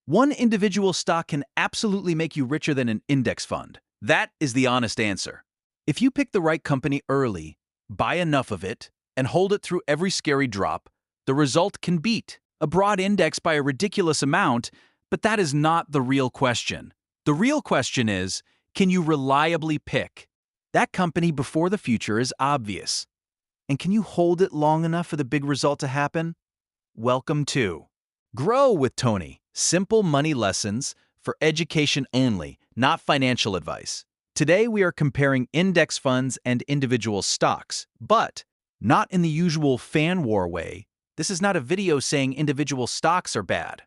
One individual stock can absolutely make you richer than an index fund. That is the honest answer. If you pick the right company early, buy enough of it, and hold it through every scary drop, the result can beat a broad index by a ridiculous amount, but that is not the real question. The real question is, can you reliably pick that company before the future is obvious? And can you hold it long enough for the big result to happen? Welcome to Grow with Tony. Simple money lessons for education only, not financial advice. Today we are comparing index funds and individual stocks, but not in the usual fan war way. This is not a video saying individual stocks are bad.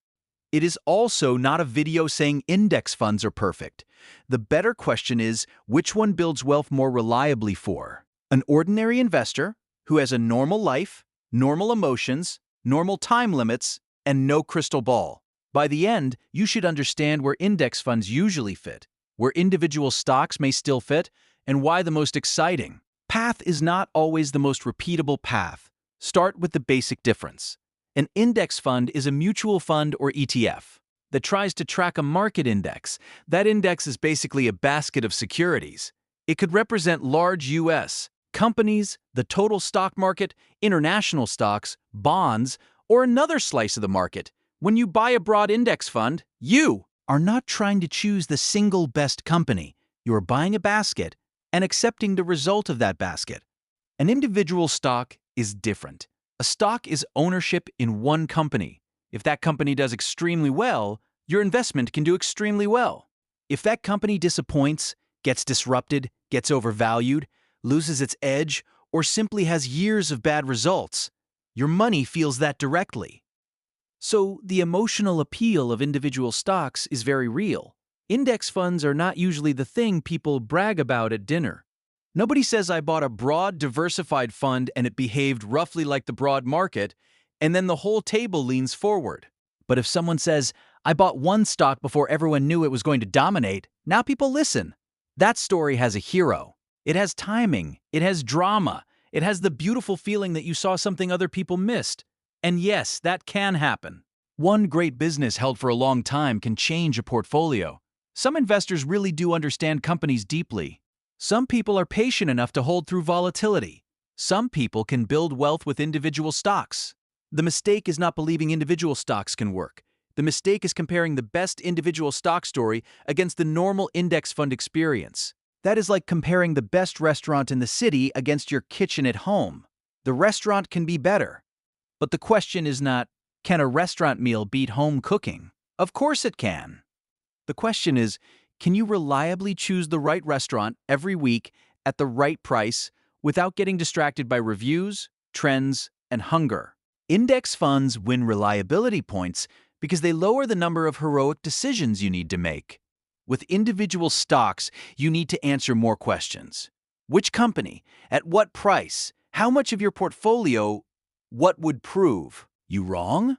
It is also not a video saying index funds are perfect. The better question is, which one builds wealth more reliably for an ordinary investor who has a normal life, normal emotions, normal time limits, and no crystal ball? By the end, you should understand where index funds usually fit, where individual stocks may still fit, and why the most exciting path is not always the most repeatable path. Start with the basic difference. An index fund is a mutual fund or ETF that tries to track a market index. That index is basically a basket of securities. It could represent large U.S. companies, the total stock market, international stocks, bonds, or another slice of the market. When you buy a broad index fund, you are not trying to choose the single best company. You are buying a basket and accepting the result of that basket. An individual stock is different. A stock is ownership in one company. If that company does extremely well, your investment can do extremely well. If that company disappoints, gets disrupted, gets overvalued, loses its edge, or simply has years of bad results, your money feels that directly. So the emotional appeal of individual stocks is very real. Index funds are not usually the thing people brag about at dinner. Nobody says I bought a broad, diversified fund and it behaved roughly like the broad market, and then the whole table leans forward. But if someone says, I bought one stock before everyone knew it was going to dominate, now people listen. That story has a hero. It has timing. It has drama. It has the beautiful feeling that you saw something other people missed. And yes, that can happen. One great business held for a long time can change a portfolio. Some investors really do understand companies deeply. Some people are patient enough to hold through volatility. Some people can build wealth with individual stocks. The mistake is not believing individual stocks can work. The mistake is comparing the best individual stock story against the normal index fund experience. That is like comparing the best restaurant in the city against your kitchen at home. The restaurant can be better. But the question is not, can a restaurant meal beat home cooking? Of course it can. The question is, can you reliably choose the right restaurant every week at the right price without getting distracted by reviews, trends, and hunger? Index funds win reliability points because they lower the number of heroic decisions you need to make. With individual stocks, you need to answer more questions. Which company? At what price? How much of your portfolio? What would prove you wrong?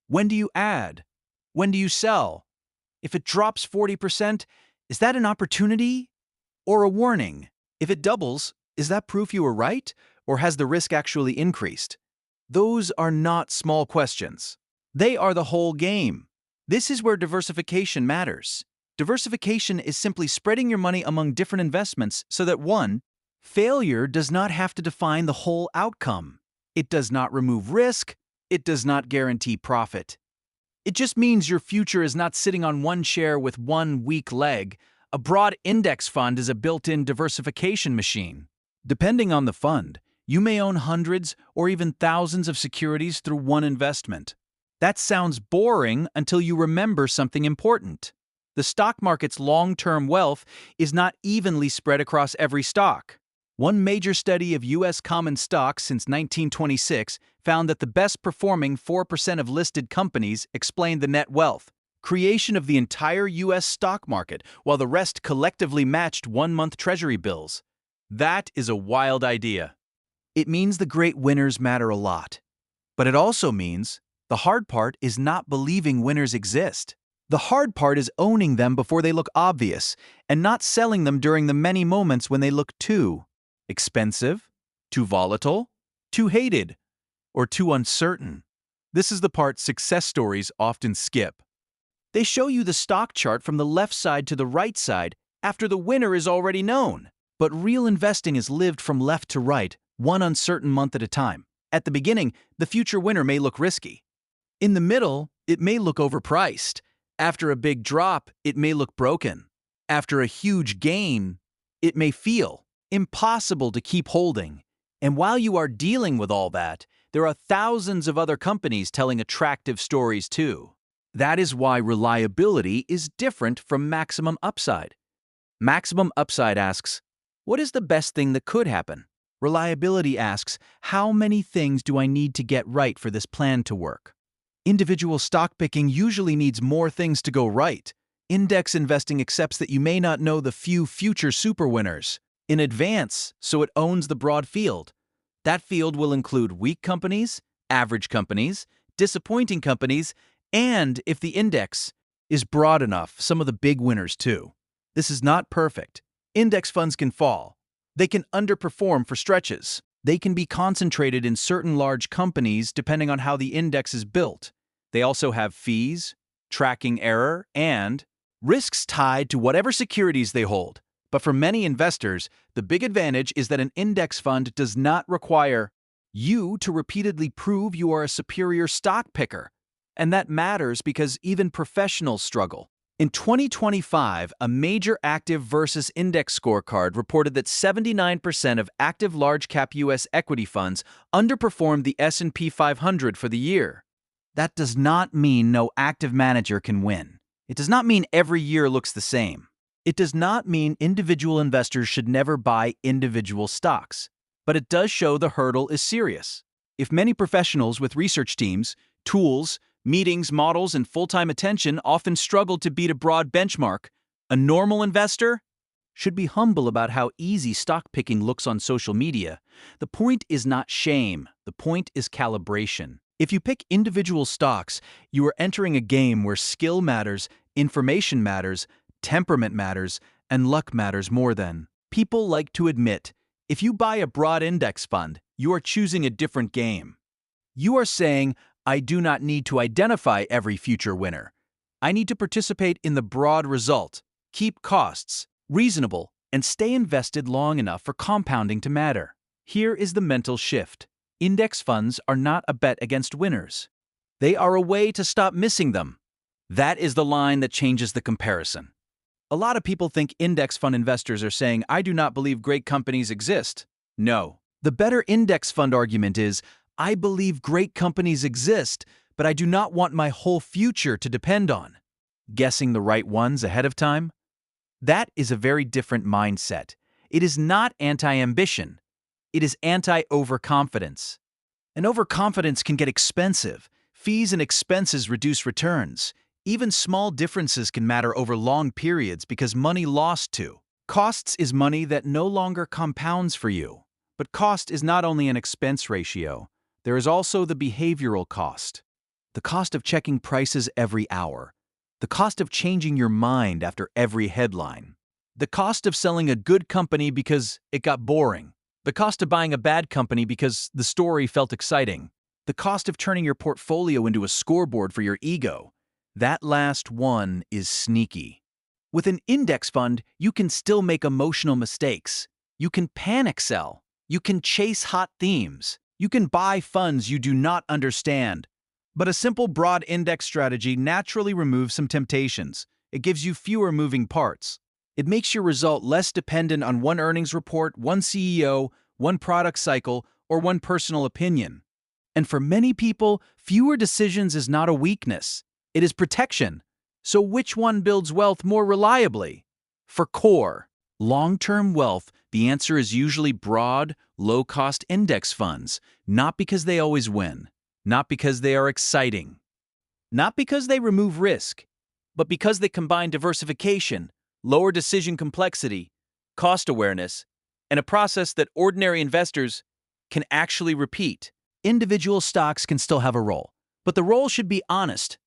When do you add? When do you sell? If it drops 40%, is that an opportunity or a warning? If it doubles, is that proof you were right, or has the risk actually increased? Those are not small questions. They are the whole game. This is where diversification matters. Diversification is simply spreading your money among different investments so that one, failure does not have to define the whole outcome. It does not remove risk. It does not guarantee profit. It just means your future is not sitting on one share with one weak leg. A broad index fund is a built-in diversification machine. Depending on the fund, you may own hundreds or even thousands of securities through one investment. That sounds boring until you remember something important. The stock market's long-term wealth is not evenly spread across every stock. One major study of U.S. common stocks since 1926 found that the best-performing 4% of listed companies explained the net wealth creation of the entire U.S. stock market, while the rest collectively matched one-month Treasury bills. That is a wild idea. It means the great winners matter a lot. But it also means the hard part is not believing winners exist. The hard part is owning them before they look obvious and not selling them during the many moments when they look too expensive, too volatile, too hated, or too uncertain. This is the part success stories often skip. They show you the stock chart from the left side to the right side after the winner is already known. But real investing is lived from left to right, one uncertain month at a time. At the beginning, the future winner may look risky. In the middle, it may look overpriced. After a big drop, it may look broken. After a huge gain, it may feel impossible to keep holding. And while you are dealing with all that, there are thousands of other companies telling attractive stories too. That is why reliability is different from maximum upside. Maximum upside asks, what is the best thing that could happen? Reliability asks, how many things do I need to get right for this plan to work? Individual stock picking usually needs more things to go right. Index investing accepts that you may not know the few future super winners in advance, so it owns the broad field. That field will include weak companies, average companies, disappointing companies, and, if the index is broad enough, some of the big winners too. This is not perfect. Index funds can fall. They can underperform for stretches. They can be concentrated in certain large companies depending on how the index is built. They also have fees, tracking error, and risks tied to whatever securities they hold. But for many investors, the big advantage is that an index fund does not require you to repeatedly prove you are a superior stock picker. And that matters because even professionals struggle. In 2025, a major active versus index scorecard reported that 79% of active large-cap U.S. equity funds underperformed the S&P 500 for the year. That does not mean no active manager can win. It does not mean every year looks the same. It does not mean individual investors should never buy individual stocks. But it does show the hurdle is serious. If many professionals with research teams, tools, meetings, models, and full-time attention often struggle to beat a broad benchmark, a normal investor should be humble about how easy stock picking looks on social media. The point is not shame. The point is calibration. If you pick individual stocks, you are entering a game where skill matters, information matters, temperament matters, and luck matters more than people like to admit. If you buy a broad index fund, you are choosing a different game. You are saying, I do not need to identify every future winner. I need to participate in the broad result, keep costs reasonable, and stay invested long enough for compounding to matter. Here is the mental shift. Index funds are not a bet against winners. They are a way to stop missing them. That is the line that changes the comparison. A lot of people think index fund investors are saying, I do not believe great companies exist. No. The better index fund argument is, I believe great companies exist, but I do not want my whole future to depend on guessing the right ones ahead of time. That is a very different mindset. It is not anti-ambition. It is anti-overconfidence. And overconfidence can get expensive. Fees and expenses reduce returns. Even small differences can matter over long periods because money lost to. Costs is money that no longer compounds for you. But cost is not only an expense ratio. There is also the behavioral cost. The cost of checking prices every hour. The cost of changing your mind after every headline. The cost of selling a good company because it got boring. The cost of buying a bad company because the story felt exciting. The cost of turning your portfolio into a scoreboard for your ego. That last one is sneaky. With an index fund, you can still make emotional mistakes. You can panic sell. You can chase hot themes. You can buy funds you do not understand. But a simple broad index strategy naturally removes some temptations. It gives you fewer moving parts. It makes your result less dependent on one earnings report, one CEO, one product cycle, or one personal opinion. And for many people, fewer decisions is not a weakness. It is protection. So which one builds wealth more reliably? For core, long-term wealth, the answer is usually broad, low-cost index funds, not because they always win, not because they are exciting, not because they remove risk, but because they combine diversification, lower decision complexity, cost awareness, and a process that ordinary investors can actually repeat. Individual stocks can still have a role, but the role should be honest.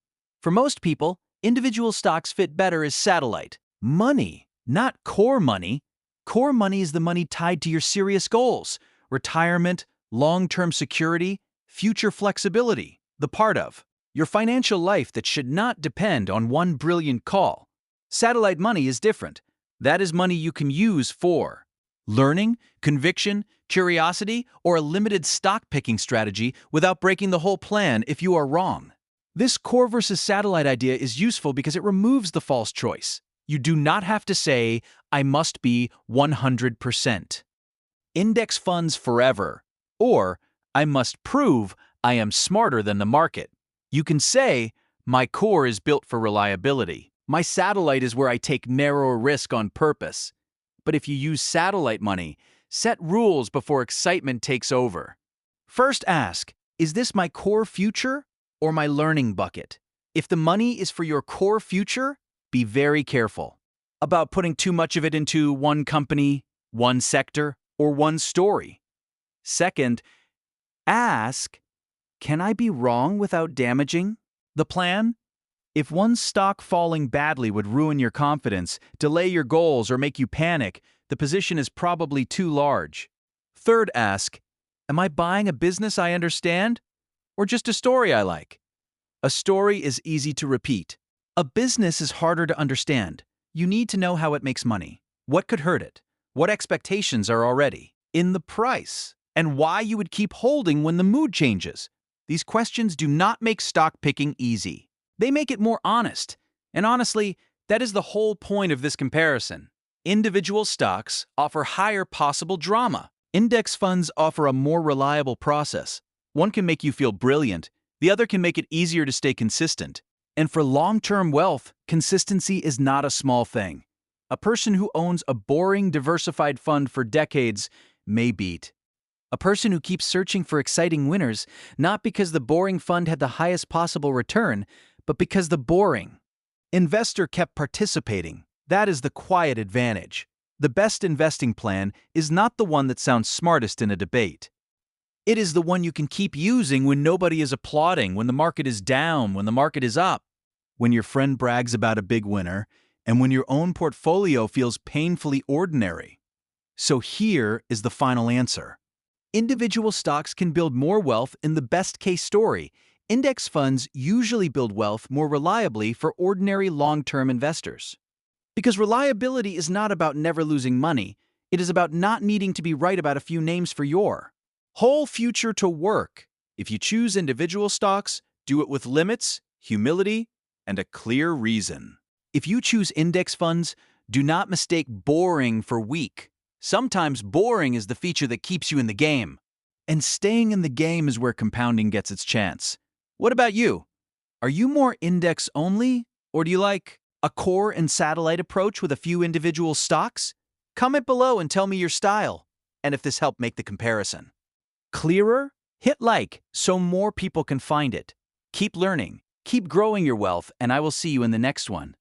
For most people, individual stocks fit better as satellite money, not core money. Core money is the money tied to your serious goals, retirement, long-term security, future flexibility, the part of your financial life that should not depend on one brilliant call. Satellite money is different. That is money you can use for learning, conviction, curiosity, or a limited stock-picking strategy without breaking the whole plan if you are wrong. This core versus satellite idea is useful because it removes the false choice. You do not have to say, I must be 100%. Index funds forever, or I must prove I am smarter than the market. You can say, my core is built for reliability. My satellite is where I take narrower risk on purpose. But if you use satellite money, set rules before excitement takes over. First ask, is this my core future or my learning bucket? If the money is for your core future, be very careful about putting too much of it into one company, one sector, or one story. Second, ask, can I be wrong without damaging the plan? If one stock falling badly would ruin your confidence, delay your goals, or make you panic, the position is probably too large. Third, ask, am I buying a business I understand, or just a story I like? A story is easy to repeat. A business is harder to understand. You need to know how it makes money, what could hurt it, what expectations are already in the price, and why you would keep holding when the mood changes. These questions do not make stock picking easy. They make it more honest. And honestly, that is the whole point of this comparison. Individual stocks offer higher possible drama. Index funds offer a more reliable process. One can make you feel brilliant. The other can make it easier to stay consistent. And for long-term wealth, consistency is not a small thing. A person who owns a boring, diversified fund for decades may beat a person who keeps searching for exciting winners, not because the boring fund had the highest possible return, but because the boring investor kept participating. That is the quiet advantage. The best investing plan is not the one that sounds smartest in a debate. It is the one you can keep using when nobody is applauding, when the market is down, when the market is up, when your friend brags about a big winner, and when your own portfolio feels painfully ordinary. So here is the final answer. Individual stocks can build more wealth in the best-case story. Index funds usually build wealth more reliably for ordinary long-term investors. Because reliability is not about never losing money, it is about not needing to be right about a few names for your whole future to work. If you choose individual stocks, do it with limits, humility, and a clear reason. If you choose index funds, do not mistake boring for weak. Sometimes boring is the feature that keeps you in the game. And staying in the game is where compounding gets its chance. What about you? Are you more index only, or do you like a core and satellite approach with a few individual stocks? Comment below and tell me your style, and if this helped make the comparison clearer, hit like so more people can find it. Keep learning, keep growing your wealth, and I will see you in the next one.